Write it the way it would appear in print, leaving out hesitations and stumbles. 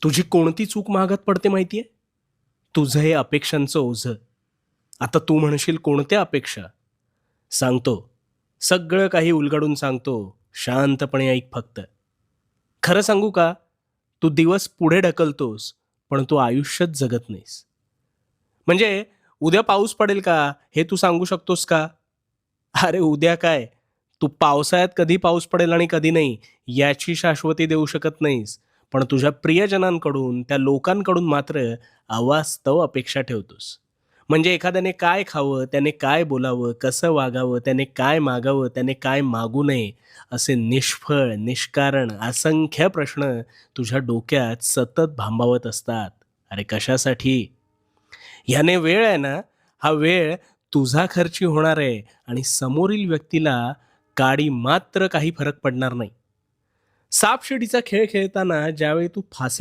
तुझी कोणती चूक महागात पडते माहितीये? तुझं हे अपेक्षांचं ओझं. आता तू म्हणशील कोणत्या अपेक्षा? सांगतो. सगळं काही उलगडून सांगतो. शांतपणे ऐक फक्त. खरं सांगू का? तू दिवस पुढे ढकलतोस, पण तू आयुष्यच जगत नाहीस. म्हणजे उद्या पाऊस पडेल का? हे तू सांगू शकतोस का? अरे उद्या काय? तू पावसाळ्यात कधी पाऊस पडेल आणि कधी नाही, याची शाश्वती देऊ शकत नाहीस. पण तुझ्या प्रियजनांकडून, त्या लोकांकडून मात्र अवास्तव अपेक्षा ठेवतोस. म्हणजे एखाद्याने काय खावं, त्याने काय बोलावं, कसं वागावं, त्याने काय मागावं, त्याने काय मागू नये, असे निष्फळ, निष्कारण असंख्य प्रश्न तुझ्या डोक्यात सतत भांबावत असतात. अरे कशासाठी? ह्याने वेळ आहे ना, हा वेळ तुझा खर्ची होणार आहे आणि समोरील व्यक्तीला काडी मात्र काही फरक पडणार नाही. सापशिडीचा खेळ खेळताना ज्यावेळी तू फासे